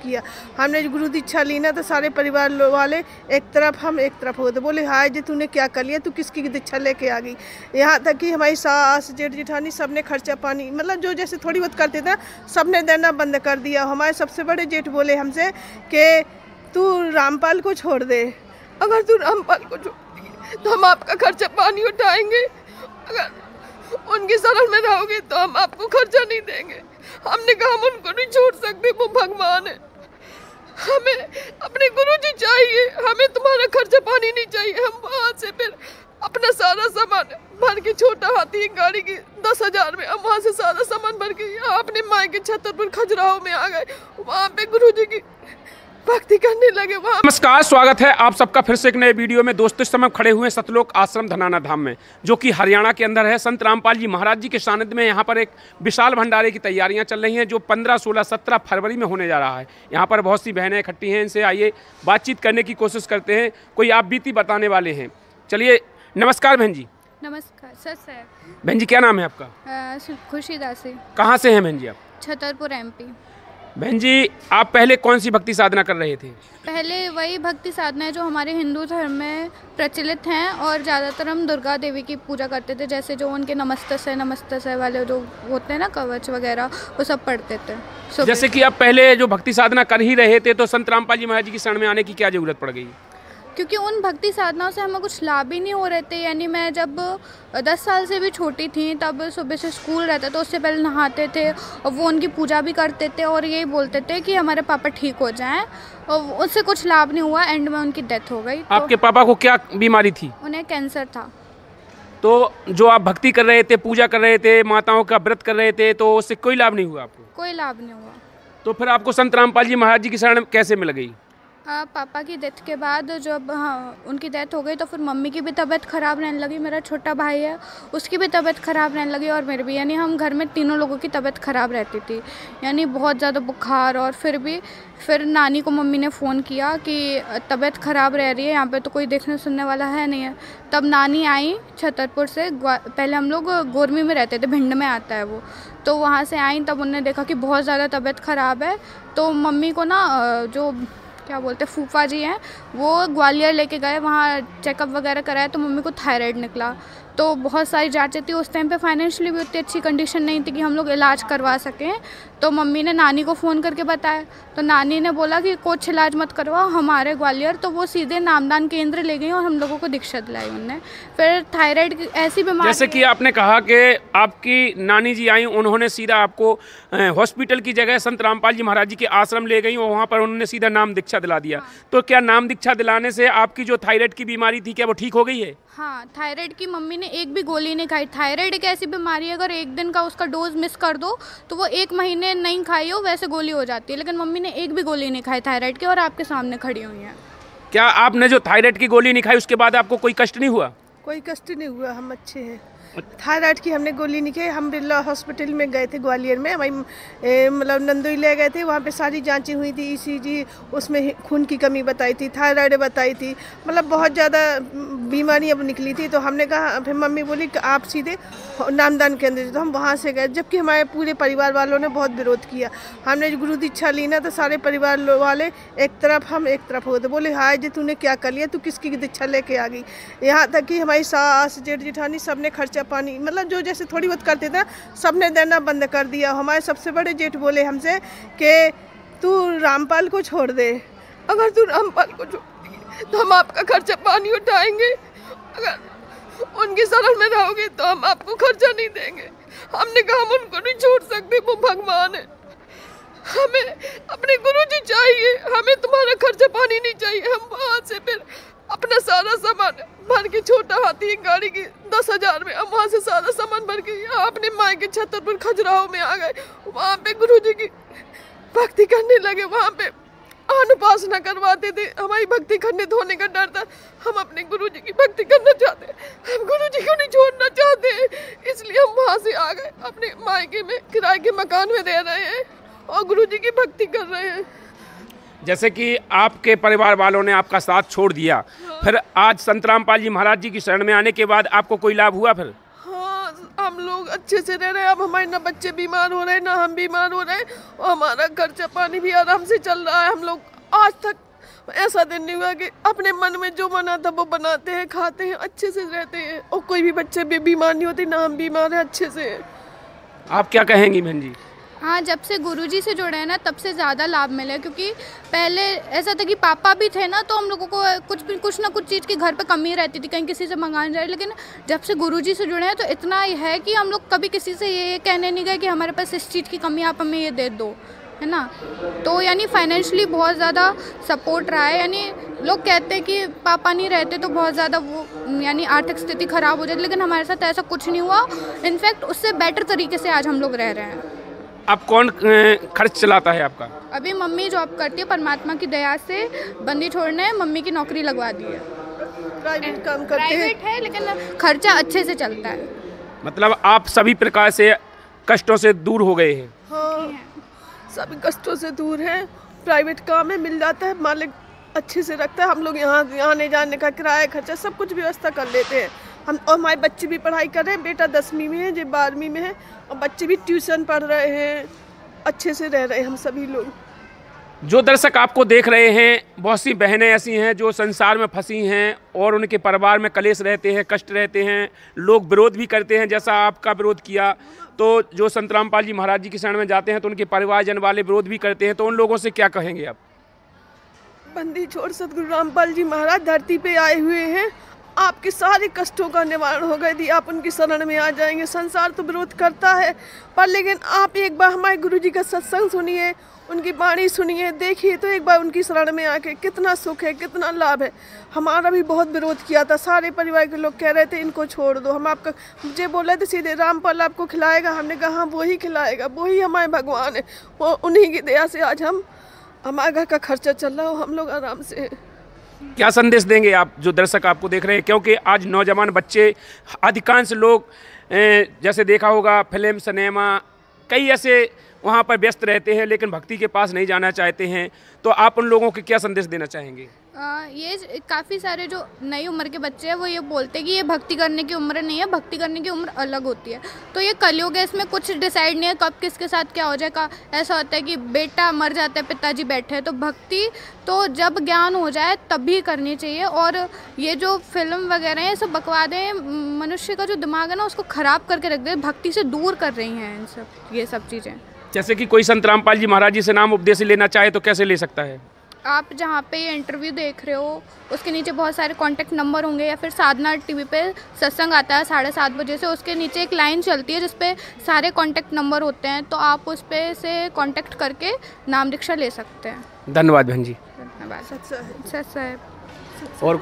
किया। हमने जो गुरु दीक्षा ली ना तो सारे परिवार वाले एक तरफ हम एक तरफ होते, बोले हाय जी तूने क्या कर लिया, तू किसकी दीक्षा लेके आ गई। यहाँ तक कि हमारी सास जेठ जेठानी सब ने खर्चा पानी मतलब जो जैसे थोड़ी बहुत करते थे सब ने देना बंद कर दिया। हमारे सबसे बड़े जेठ बोले हमसे कि तू रामपाल को छोड़ दे, अगर तू रामपाल को छोड़ देगी तो हम आपका खर्चा पानी उठाएंगे, अगर उनकी शरण में रहोगे तो हम आपको खर्चा नहीं देंगे। हमने कहा हम उनको नहीं छोड़ सकते, वो भगवान है, हमें अपने गुरुजी चाहिए, हमें तुम्हारा खर्चा पानी नहीं चाहिए। हम वहाँ से फिर अपना सारा सामान भर के, छोटा हाथी एक गाड़ी की 10,000 में, हम वहाँ से सारा सामान भर के अपने माँ के छतरपुर खजुराहो में आ गए। वहाँ पे गुरुजी की भक्ति करने लगे। वहाँ नमस्कार, स्वागत है आप सबका फिर से एक नए वीडियो में। दोस्तों इस समय खड़े हुए हैं सतलोक आश्रम धनाना धाम में, जो कि हरियाणा के अंदर है। संत रामपाल जी महाराज जी के सानिध्य में यहाँ पर एक विशाल भंडारे की तैयारियाँ चल रही हैं, जो 15, 16, 17 फरवरी में होने जा रहा है। यहाँ पर बहुत सी बहनें इकट्ठी हैं, इनसे आइए बातचीत करने की कोशिश करते हैं, कोई आप बीती बताने वाले हैं। चलिए, नमस्कार बहन जी। नमस्कार सर। बहन जी क्या नाम है आपका? खुशी दासी। कहाँ से हैं बहन जी आप? छतरपुर MP। बहन जी आप पहले कौन सी भक्ति साधना कर रहे थे? पहले वही भक्ति साधना है जो हमारे हिंदू धर्म में प्रचलित हैं, और ज़्यादातर हम दुर्गा देवी की पूजा करते थे। जैसे जो उनके नमस्तस्य वाले जो होते हैं ना कवच वगैरह, वो सब पढ़ते थे। जैसे कि आप पहले जो भक्ति साधना कर ही रहे थे, तो संत रामपाल जी महाराज जी की शरण में आने की क्या जरूरत पड़ गई? क्योंकि उन भक्ति साधनाओं से हमें कुछ लाभ ही नहीं हो रहे थे। यानी मैं जब 10 साल से भी छोटी थी तब सुबह से स्कूल रहता तो उससे पहले नहाते थे, और वो उनकी पूजा भी करते थे और यही बोलते थे कि हमारे पापा ठीक हो जाएं, और उससे कुछ लाभ नहीं हुआ। एंड में उनकी डेथ हो गई। आपके पापा को क्या बीमारी थी? उन्हें कैंसर था। तो जो आप भक्ति कर रहे थे, पूजा कर रहे थे, माताओं का व्रत कर रहे थे, तो उससे कोई लाभ नहीं हुआ आपको? कोई लाभ नहीं हुआ। तो फिर आपको संत रामपाल जी महाराज जी की शरण कैसे मिल गई? पापा की डेथ के बाद जब उनकी डेथ हो गई तो फिर मम्मी की भी तबीयत ख़राब रहने लगी। मेरा छोटा भाई है, उसकी भी तबीयत ख़राब रहने लगी, और मेरी भी। यानी हम घर में तीनों लोगों की तबीयत ख़राब रहती थी, यानी बहुत ज़्यादा बुखार। और फिर नानी को मम्मी ने फ़ोन किया कि तबीयत ख़राब रह रही है, यहाँ पे तो कोई देखने सुनने वाला है नहीं है। तब नानी आई छतरपुर से। पहले हम लोग गोरमी में रहते थे, भिंड में आता है वो, तो वहाँ से आई। तब उन्होंने देखा कि बहुत ज़्यादा तबीयत ख़राब है, तो मम्मी को ना जो क्या बोलते हैं फूफा जी हैं, वो ग्वालियर लेके गए, वहाँ चेकअप वगैरह कराया तो मम्मी को थायराइड निकला। तो बहुत सारी जांचें थी। उस टाइम पे फाइनेंशियली भी उतनी अच्छी कंडीशन नहीं थी कि हम लोग इलाज करवा सकें। तो मम्मी ने नानी को फ़ोन करके बताया, तो नानी ने बोला कि कुछ इलाज मत करवाओ, हमारे ग्वालियर। तो वो सीधे नामदान केंद्र ले गई और हम लोगों को दीक्षा दिलाई उनने। फिर थायराइड ऐसी बीमारी, जैसे कि आपने कहा कि आपकी नानी जी आई, उन्होंने सीधा आपको हॉस्पिटल की जगह संत रामपाल जी महाराज जी के आश्रम ले गई और वहाँ पर उन्होंने सीधा नाम दीक्षा दिला दिया। तो क्या नाम दीक्षा दिलाने से आपकी जो थायराइड की बीमारी थी, क्या वो ठीक हो गई है? हाँ, थायराइड की मम्मी ने एक भी गोली नहीं खाई। थायराइड एक ऐसी बीमारी है, अगर एक दिन का उसका डोज मिस कर दो तो वो 1 महीने नहीं खाई हो वैसे गोली हो जाती है। लेकिन मम्मी ने एक भी गोली नहीं खाई थायराइड की, और आपके सामने खड़ी हुई हैं। क्या आपने जो थायराइड की गोली नहीं खाई उसके बाद आपको कोई कष्ट नहीं हुआ? कोई कष्ट नहीं हुआ, हम अच्छे हैं। थायराइड की हमने गोली नहीं खाई। हम बिरला हॉस्पिटल में गए थे ग्वालियर में, हमारी मतलब नंदोई ले गए थे, वहाँ पे सारी जांचें हुई थी, ECG, उसमें खून की कमी बताई थी, थायराइड बताई थी, मतलब बहुत ज़्यादा बीमारी अब निकली थी। तो हमने कहा, फिर मम्मी बोली कि आप सीधे नामदान केंद्र, तो हम वहाँ से गए, जबकि हमारे पूरे परिवार वालों ने बहुत विरोध किया। हमने जो गुरु दीक्षा ली ना तो सारे परिवार वाले एक तरफ हम एक तरफ होते, बोले हाय जी तूने क्या कर लिया, तू किसकी दीक्षा लेके आ गई। यहाँ तक कि हमारी सास जेठ जेठानी सब ने खर्चा पानी मतलब जो जैसे थोड़ी बहुत करते थे सब ने देना बंद कर दिया। हमारे सबसे बड़े जेठ बोले हमसे कि तू रामपाल को छोड़ दे, अगर तू रामपाल को छोड़ देगी तो हम आपका खर्चा पानी उठाएंगे, अगर उनकी शरण में रहोगे तो हम आपको खर्चा नहीं देंगे। हमने कहा हम उनको नहीं छोड़ सकते, वो भगवान है, हमें अपने गुरुजी चाहिए, हमें तुम्हारा खर्चा पानी नहीं चाहिए। हम वहाँ से फिर अपना सारा सामान भर के, छोटा हाथी एक गाड़ी की 10,000 में, हम वहाँ से सारा सामान भर के अपने माँ के छतरपुर खजुराहो में आ गए। वहाँ पे गुरुजी की भक्ति करने लगे, वहाँ पे अनुपासना करवाते थे। हमारी भक्ति खंडित होने का डर था, हम अपने गुरुजी की भक्ति करना चाहते हैं, हम गुरुजी को नहीं छोड़ना चाहते, इसलिए हम वहाँ से आ गए। अपने मायके में किराए के मकान में रह रहे हैं और गुरुजी की भक्ति कर रहे हैं। जैसे कि आपके परिवार वालों ने आपका साथ छोड़ दिया, फिर आज संत रामपाल जी महाराज जी की शरण में आने के बाद आपको कोई लाभ हुआ? फिर हाँ, हम हम लोग अच्छे से रह रहे हैं। अब हमारे ना बच्चे बीमार हो रहे हैं, ना हम बीमार हो रहे हैं, और हमारा खर्चा पानी भी आराम से चल रहा है। हम लोग आज तक ऐसा दिन नहीं हुआ कि अपने मन में जो बना था वो बनाते हैं, खाते हैं, अच्छे से रहते हैं, और कोई भी बच्चे भी बीमार नहीं होते, ना हम बीमार हैं, अच्छे से। आप क्या कहेंगी बहन जी? हाँ, जब से गुरुजी से जुड़े हैं ना तब से ज़्यादा लाभ मिला है, क्योंकि पहले ऐसा था कि पापा भी थे ना तो हम लोगों को कुछ ना कुछ चीज़ की घर पे कमी रहती थी, कहीं किसी से मंगाने जाए। लेकिन जब से गुरुजी से जुड़े हैं तो इतना ही है कि हम लोग कभी किसी से ये कहने नहीं गए कि हमारे पास इस चीज़ की कमी, आप हमें ये दे दो, है ना। तो यानी फाइनेंशियली बहुत ज़्यादा सपोर्ट रहा है। यानी लोग कहते हैं कि पापा नहीं रहते तो बहुत ज़्यादा वो यानी आर्थिक स्थिति ख़राब हो जाती, लेकिन हमारे साथ ऐसा कुछ नहीं हुआ। इनफैक्ट उससे बेटर तरीके से आज हम लोग रह रहे हैं। अब कौन खर्च चलाता है आपका? अभी मम्मी जॉब करती है, परमात्मा की दया से बंदी छोड़ने मम्मी की नौकरी लगवा दी है। प्राइवेट काम करते हैं। प्राइवेट है लेकिन खर्चा अच्छे से चलता है। मतलब आप सभी प्रकार से कष्टों से दूर हो गए हैं? हाँ, सभी कष्टों से दूर है। प्राइवेट काम है, मिल जाता है, मालिक अच्छे से रखता है। हम लोग यहाँ आने जाने का किराया खर्चा सब कुछ व्यवस्था कर लेते हैं हम। और हमारे बच्चे भी पढ़ाई कर रहे हैं, बेटा 10वीं में है, जो 12वीं में है, और बच्चे भी ट्यूशन पढ़ रहे हैं, अच्छे से रह रहे हैं हम सभी लोग। जो दर्शक आपको देख रहे हैं, बहुत सी बहनें ऐसी हैं जो संसार में फंसी हैं और उनके परिवार में कलेश रहते हैं, कष्ट रहते हैं, लोग विरोध भी करते हैं, जैसा आपका विरोध किया। तो जो संत रामपाल जी महाराज जी की शरण में जाते हैं तो उनके परिवारजन वाले विरोध भी करते हैं, तो उन लोगों से क्या कहेंगे आप? बंदी छोड़ सतगुरु रामपाल जी महाराज धरती पे आए हुए हैं, आपके सारे कष्टों का निवारण होगा यदि आप उनकी शरण में आ जाएंगे। संसार तो विरोध करता है, पर लेकिन आप एक बार हमारे गुरुजी का सत्संग सुनिए, उनकी वाणी सुनिए, देखिए तो एक बार उनकी शरण में आके कितना सुख है, कितना लाभ है। हमारा भी बहुत विरोध किया था, सारे परिवार के लोग कह रहे थे इनको छोड़ दो, हम आपका, मुझे बोल रहे थे सीधे रामपाल आपको खिलाएगा। हमने कहा हाँ वही खिलाएगा, वही हमारे भगवान है, वो उन्हीं की दया से आज हमारे घर का खर्चा चल रहा हो, हम लोग आराम से। क्या संदेश देंगे आप जो दर्शक आपको देख रहे हैं? क्योंकि आज नौजवान बच्चे, अधिकांश लोग जैसे देखा होगा फिल्म सिनेमा कई ऐसे वहाँ पर व्यस्त रहते हैं, लेकिन भक्ति के पास नहीं जाना चाहते हैं, तो आप उन लोगों को क्या संदेश देना चाहेंगे? ये काफ़ी सारे जो नई उम्र के बच्चे हैं वो ये बोलते हैं कि ये भक्ति करने की उम्र नहीं है, भक्ति करने की उम्र अलग होती है। तो ये कलयुग है, इसमें कुछ डिसाइड नहीं है कब किसके साथ क्या हो जाएगा। ऐसा होता है कि बेटा मर जाता है, पिताजी बैठे हैं, तो भक्ति तो जब ज्ञान हो जाए तभी करनी चाहिए। और ये जो फिल्म वगैरह हैं ये सब बकवादें मनुष्य का जो दिमाग है ना उसको ख़राब करके रख दे, भक्ति से दूर कर रही हैं ये सब चीज़ें। जैसे कि कोई संत रामपाल जी महाराज जी से नाम उपदेश लेना चाहे तो कैसे ले सकता है? आप जहाँ पे ये इंटरव्यू देख रहे हो उसके नीचे बहुत सारे कॉन्टैक्ट नंबर होंगे, या फिर साधना टीवी पे सत्संग आता है 7:30 बजे से, उसके नीचे एक लाइन चलती है जिसपे सारे कॉन्टैक्ट नंबर होते हैं, तो आप उस पे से कॉन्टैक्ट करके नाम दीक्षा ले सकते हैं। धन्यवाद बहन जी। धन्यवाद। सत्संग सत्संग। और